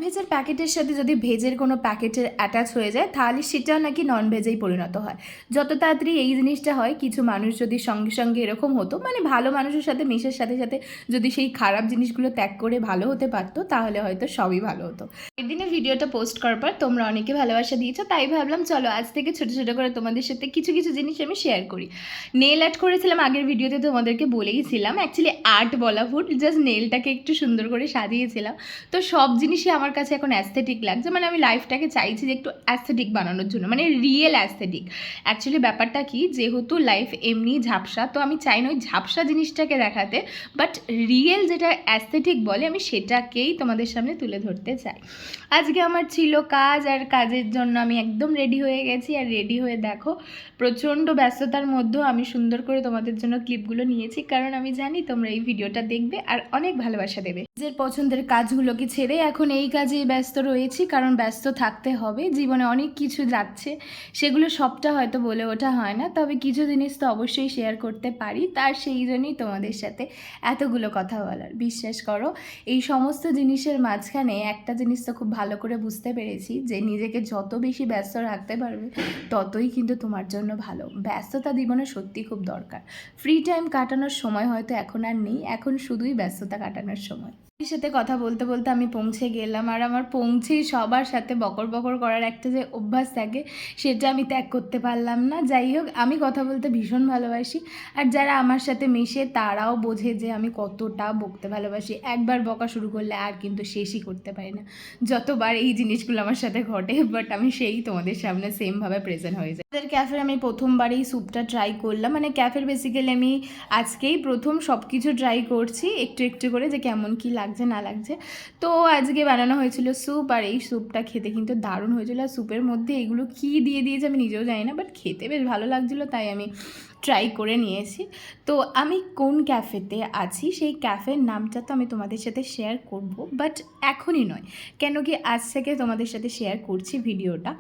ভেজের প্যাকেটের সাথে যদি ভেজের কোনো প্যাকেটের অ্যাটাচ হয়ে যায় তাহলে সেটাও নাকি নন ভেজেই পরিণত হয়। যত তাড়াতাড়ি এই জিনিসটা হয়, কিছু মানুষ যদি সঙ্গে সঙ্গে এরকম হতো, মানে ভালো মানুষের সাথে মেশার সাথে সাথে যদি সেই খারাপ জিনিসগুলো ত্যাগ করে ভালো হতে পারতো তাহলে হয়তো সবই ভালো হতো। এদিনে ভিডিওটা পোস্ট করার পর তোমরা অনেকে ভালোবাসা দিয়েছো, তাই ভাবলাম চলো আজ থেকে ছোটো ছোটো করে তোমাদের সাথে কিছু কিছু জিনিস আমি শেয়ার করি। নেল আর্ট করেছিলাম আগের ভিডিওতে, তোমাদেরকে বলেইছিলাম। অ্যাকচুয়ালি আর্ট বলা ভুল, জাস্ট নেলটাকে একটু সুন্দর করে সাজিয়েছিলাম। তো সব জিনিসই আমার কাছে এখন অ্যাস্থেটিক লাগছে, মানে আমি লাইফটাকে চাইছি যে একটু অ্যাস্থেটিক বানানোর জন্য, মানে রিয়েল অ্যাস্থেটিক। অ্যাকচুয়ালি ব্যাপারটা কি, যেহেতু লাইফ এমনি ঝাপসা, তো আমি চাই না ওই ঝাপসা জিনিসটাকে দেখাতে, বাট রিয়েল যেটা অ্যাস্থেটিক বলে আমি সেটাকেই তোমাদের সামনে তুলে ধরতে চাই। আজকে আমার ছিল কাজ, আর কাজের জন্য আমি একদম রেডি হয়ে গেছি। আর রেডি হয়ে দেখো, প্রচণ্ড ব্যস্ততার মধ্যেও আমি সুন্দর করে তোমাদের জন্য ক্লিপগুলো নিয়েছি, কারণ আমি জানি তোমরা এই ভিডিওটা দেখবে আর অনেক ভালোবাসা দেবে। নিজের পছন্দের কাজগুলোকে ছেড়ে এখন এই কাজেই ব্যস্ত রয়েছি, কারণ ব্যস্ত থাকতে হবে। জীবনে অনেক কিছু যাচ্ছে, সেগুলো সবটা হয়তো বলে ওঠা হয় না, তবে কিছু জিনিস তো অবশ্যই শেয়ার করতে পারি, তার সেই জন্যই তোমাদের সাথে এতগুলো কথা বলার। বিশ্বাস করো, এই সমস্ত জিনিসের মাঝখানে একটা জিনিস তো খুব ভালো করে বুঝতে পেরেছি, যে নিজেকে যত বেশি ব্যস্ত রাখতে পারবে ততই কিন্তু তোমার জন্য ভালো। ব্যস্ততা জীবনে সত্যি খুব দরকার। ফ্রি টাইম কাটানোর সময় হয়তো এখন আর নেই, এখন শুধুই ব্যস্ততা কাটানোর সময়। এর সাথে কথা বলতে বলতে আমি পৌঁছে গেলাম, আর আমার পৌঁছেই সবার সাথে বকর বকর করার একটা যে অভ্যাস থাকে সেটা আমি ত্যাগ করতে পারলাম না। যাই হোক, আমি কথা বলতে ভীষণ ভালোবাসি, আর যারা আমার সাথে মেশে তারাও বোঝে যে আমি কতটা বকতে ভালোবাসি। একবার বকা শুরু করলে আর কিন্তু শেষই করতে পারি না, যতবার এই জিনিসগুলো আমার সাথে ঘটে, বাট আমি সেই তোমাদের সামনে সেমভাবে প্রেজেন্ট হয়ে যাই। আমাদের ক্যাফের আমি প্রথমবার এই স্যুপটা ট্রাই করলাম, মানে ক্যাফের বেসিক্যালি আমি আজকেই প্রথম সব কিছু ট্রাই করছি একটু একটু করে, যে কেমন কী লাগছে না লাগছে। তো আজকে বানানো হয়েছিল স্যুপ, আর এই স্যুপটা খেতে কিন্তু দারুণ হয়েছিল। আর স্যুপের মধ্যে এগুলো কী দিয়ে দিয়েছে আমি নিজেও জানি না, বাট খেতে বেশ ভালো লাগছিলো, তাই আমি ট্রাই করে নিয়েছি। তো আমি কোন ক্যাফেতে আছি সেই ক্যাফের নামটা তো আমি তোমাদের সাথে শেয়ার করব, বাট এখনই নয়, কেন কি আজ থেকে তোমাদের সাথে শেয়ার করছি ভিডিওটা।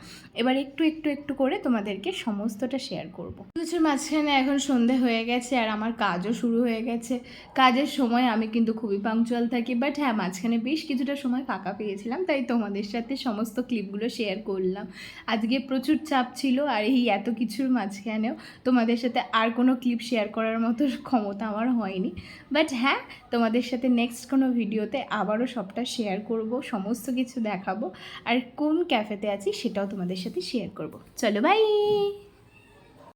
এবার একটু একটু একটু করে তোমাদেরকে সমস্তটা শেয়ার করব। কিছুর মাঝখানে এখন সন্ধে হয়ে গেছে, আর আমার কাজও শুরু হয়ে গেছে। কাজের সময় আমি কিন্তু খুবই পাংচুয়াল থাকি, বাট হ্যাঁ, মাঝখানে বেশ কিছুটা সময় ফাঁকা পেয়েছিলাম, তাই তোমাদের সাথে সমস্ত ক্লিপগুলো শেয়ার করলাম। আজকে প্রচুর চাপ ছিল, আর এই এত কিছুর মাঝখানেও তোমাদের সাথে আর কোনো ক্লিপ শেয়ার করার মতো ক্ষমতা আমার হয়নি। বাট হ্যাঁ, তোমাদের সাথে নেক্সট কোনো ভিডিওতে আবারও সবটা শেয়ার করব, সমস্ত কিছু দেখাবো, আর কোন ক্যাফেতে আছি সেটাও তোমাদের সাথে শেয়ার করব। চলো বাই।